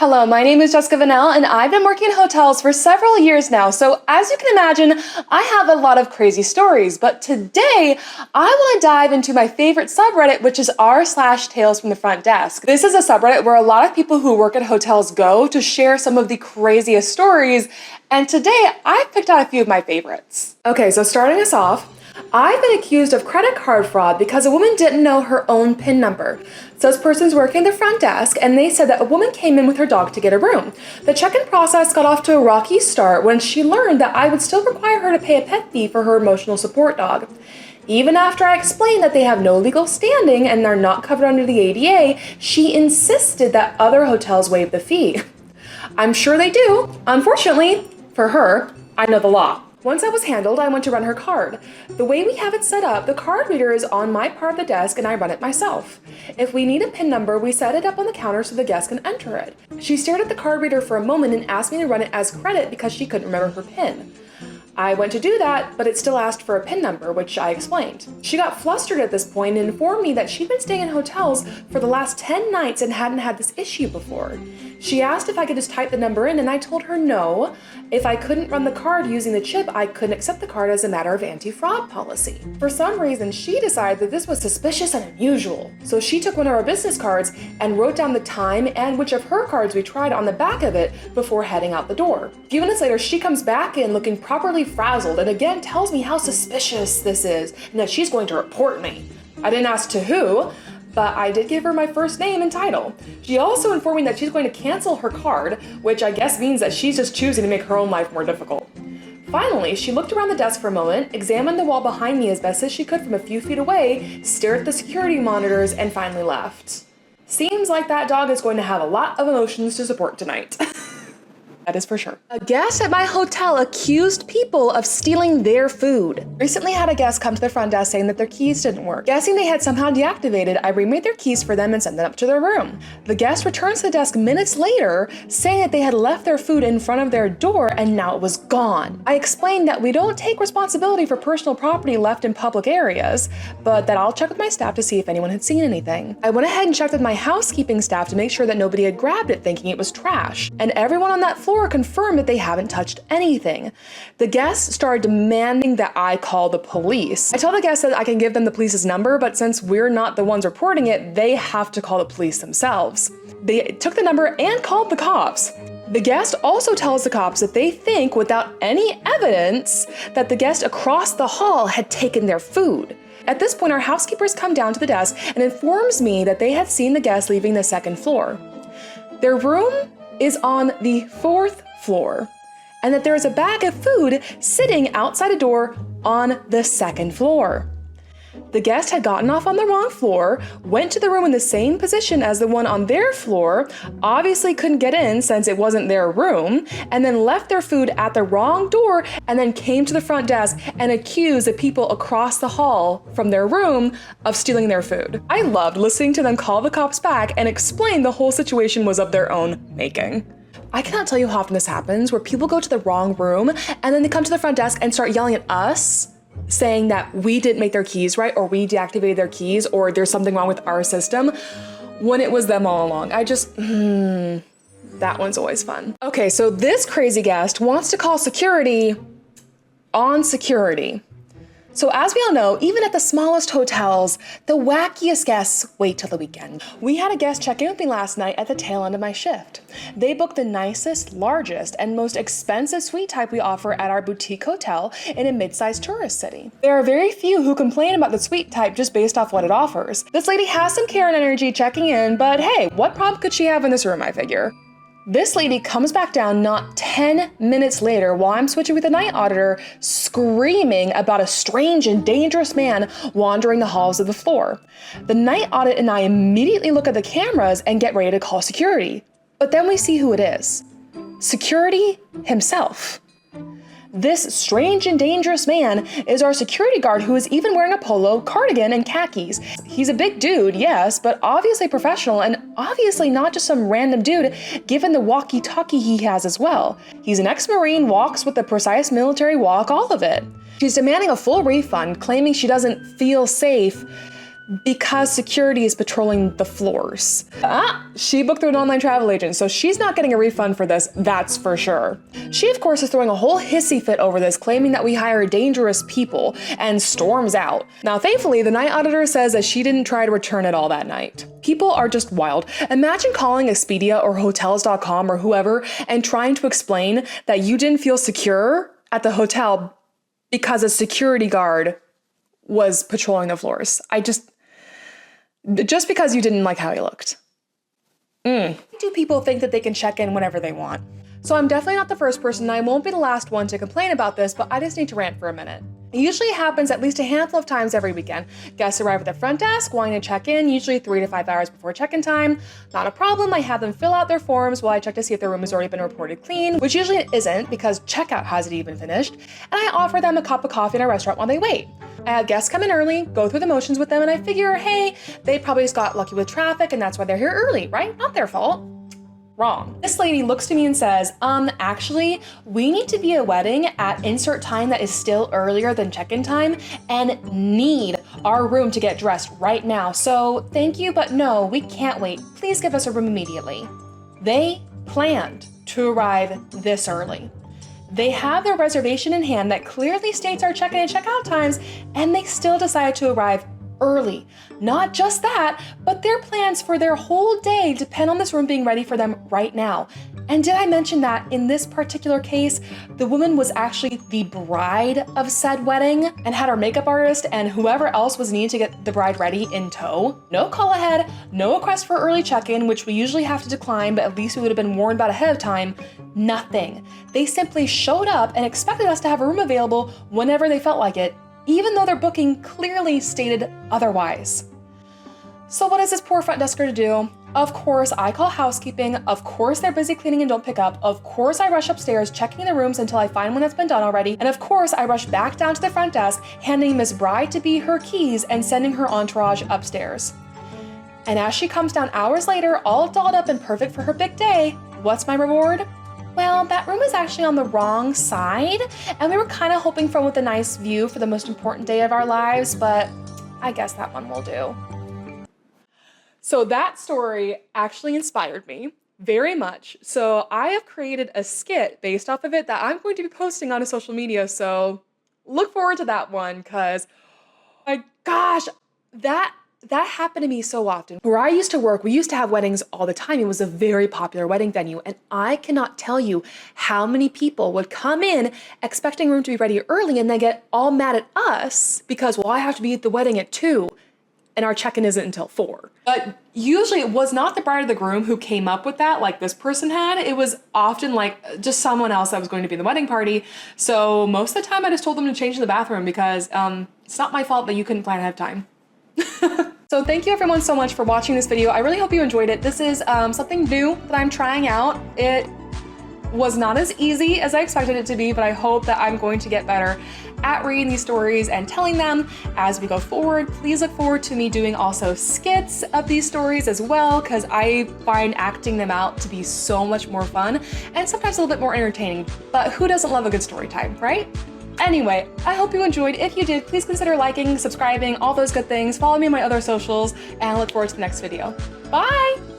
Hello, my name is Jessica Vanell, and I've been working in hotels for several years now, so as you can imagine, I have a lot of crazy stories, but today, I want to dive into my favorite subreddit, which is r/TalesFromTheFrontDesk. This is a subreddit where a lot of people who work at hotels go to share some of the craziest stories, and today, I've picked out a few of my favorites. Okay, so starting us off, I've been accused of credit card fraud because a woman didn't know her own PIN number. So this person's working the front desk, and they said that a woman came in with her dog to get a room. The check-in process got off to a rocky start when she learned that I would still require her to pay a pet fee for her emotional support dog. Even after I explained that they have no legal standing and are not covered under the ADA, she insisted that other hotels waive the fee. I'm sure they do. Unfortunately, for her, I know the law. Once I was handled, I went to run her card. The way we have it set up, the card reader is on my part of the desk and I run it myself. If we need a PIN number, we set it up on the counter so the guest can enter it. She stared at the card reader for a moment and asked me to run it as credit because she couldn't remember her PIN. I went to do that, but it still asked for a PIN number, which I explained. She got flustered at this point and informed me that she'd been staying in hotels for the last 10 nights and hadn't had this issue before. She asked if I could just type the number in, and I told her no. If I couldn't run the card using the chip, I couldn't accept the card as a matter of anti-fraud policy. For some reason, she decided that this was suspicious and unusual. So she took one of our business cards and wrote down the time and which of her cards we tried on the back of it before heading out the door. A few minutes later, she comes back in looking properly frazzled and again tells me how suspicious this is and that she's going to report me. I didn't ask to who, but I did give her my first name and title. She also informed me that she's going to cancel her card, which I guess means that she's just choosing to make her own life more difficult. Finally, she looked around the desk for a moment, examined the wall behind me as best as she could from a few feet away, stared at the security monitors, and finally left. Seems like that dog is going to have a lot of emotions to support tonight. That is for sure. A guest at my hotel accused people of stealing their food. Recently had a guest come to the front desk saying that their keys didn't work. Guessing they had somehow deactivated, I remade their keys for them and sent them up to their room. The guest returns to the desk minutes later, saying that they had left their food in front of their door and now it was gone. I explained that we don't take responsibility for personal property left in public areas, but that I'll check with my staff to see if anyone had seen anything. I went ahead and checked with my housekeeping staff to make sure that nobody had grabbed it thinking it was trash, and everyone on that floor confirmed that they haven't touched anything. The guests started demanding that I call the police. I told the guests that I can give them the police's number, but since we're not the ones reporting it, they have to call the police themselves. They took the number and called the cops. The guest also tells the cops that they think, without any evidence, that the guest across the hall had taken their food. At this point, our housekeepers come down to the desk and informs me that they had seen the guest leaving the second floor. Their room is on the 4th floor, and that there is a bag of food sitting outside a door on the 2nd floor. The guest had gotten off on the wrong floor, went to the room in the same position as the one on their floor, obviously couldn't get in since it wasn't their room, and then left their food at the wrong door and then came to the front desk and accused the people across the hall from their room of stealing their food. I loved listening to them call the cops back and explain the whole situation was of their own making. I cannot tell you how often this happens, where people go to the wrong room and then they come to the front desk and start yelling at us, saying that we didn't make their keys right, or we deactivated their keys, or there's something wrong with our system, when it was them all along. That one's always fun. Okay, so this crazy guest wants to call security on security. So as we all know, even at the smallest hotels, the wackiest guests wait till the weekend. We had a guest check in with me last night at the tail end of my shift. They booked the nicest, largest, and most expensive suite type we offer at our boutique hotel in a mid-sized tourist city. There are very few who complain about the suite type just based off what it offers. This lady has some care and energy checking in, but hey, what problem could she have in this room, I figure? This lady comes back down not 10 minutes later while I'm switching with the night auditor, screaming about a strange and dangerous man wandering the halls of the floor. The night audit and I immediately look at the cameras and get ready to call security. But then we see who it is. Security himself. This strange and dangerous man is our security guard, who is even wearing a polo, cardigan, and khakis. He's a big dude, yes, but obviously professional and obviously not just some random dude given the walkie-talkie he has as well. He's an ex-Marine, walks with a precise military walk, all of it. She's demanding a full refund, claiming she doesn't feel safe. Because security is patrolling the floors. She booked through an online travel agent, so she's not getting a refund for this, that's for sure. She, of course, is throwing a whole hissy fit over this, claiming that we hire dangerous people, and storms out. Now, thankfully, the night auditor says that she didn't try to return it all that night. People are just wild. Imagine calling Expedia or Hotels.com or whoever and trying to explain that you didn't feel secure at the hotel because a security guard was patrolling the floors. Just because you didn't like how he looked. Do people think that they can check in whenever they want? So I'm definitely not the first person, and I won't be the last one to complain about this, but I just need to rant for a minute. It usually happens at least a handful of times every weekend. Guests arrive at the front desk wanting to check in, usually 3 to 5 hours before check-in time. Not a problem, I have them fill out their forms while I check to see if their room has already been reported clean, which usually it isn't because checkout hasn't even finished, and I offer them a cup of coffee in a restaurant while they wait. I have guests come in early, go through the motions with them, and I figure, hey, they probably just got lucky with traffic and that's why they're here early, right? Not their fault. Wrong. This lady looks to me and says, actually, we need to be at a wedding at insert time that is still earlier than check-in time and need our room to get dressed right now. So thank you, but no, we can't wait. Please give us a room immediately. They planned to arrive this early. They have their reservation in hand that clearly states our check-in and check-out times, and they still decided to arrive early. Not just that, but their plans for their whole day depend on this room being ready for them right now. And did I mention that in this particular case, the woman was actually the bride of said wedding and had our makeup artist and whoever else was needed to get the bride ready in tow? No call ahead, no request for early check-in, which we usually have to decline, but at least we would have been warned about ahead of time. Nothing. They simply showed up and expected us to have a room available whenever they felt like it, even though their booking clearly stated otherwise. So what is this poor front desker to do? Of course, I call housekeeping. Of course, they're busy cleaning and don't pick up. Of course, I rush upstairs, checking the rooms until I find one that's been done already. And of course, I rush back down to the front desk, handing Miss Bride-to-be her keys and sending her entourage upstairs. And as she comes down hours later, all dolled up and perfect for her big day, what's my reward? Well, that room is actually on the wrong side, and we were kind of hoping for with a nice view for the most important day of our lives, but I guess that one will do. So that story actually inspired me very much. So I have created a skit based off of it that I'm going to be posting on social media, so look forward to that one, because my gosh, that happened to me so often. Where I used to work, we used to have weddings all the time. It was a very popular wedding venue, and I cannot tell you how many people would come in expecting room to be ready early and then get all mad at us because, well, I have to be at the wedding at 2 and our check-in isn't until 4. But usually it was not the bride or the groom who came up with that like this person had. It was often like just someone else that was going to be in the wedding party. So most of the time I just told them to change in the bathroom because it's not my fault that you couldn't plan ahead of time. So thank you everyone so much for watching this video. I really hope you enjoyed it. This is something new that I'm trying out. It was not as easy as I expected it to be, but I hope that I'm going to get better at reading these stories and telling them as we go forward. Please look forward to me doing also skits of these stories as well, because I find acting them out to be so much more fun and sometimes a little bit more entertaining, but who doesn't love a good story time, right? Anyway, I hope you enjoyed. If you did, please consider liking, subscribing, all those good things. Follow me on my other socials, and I look forward to the next video. Bye!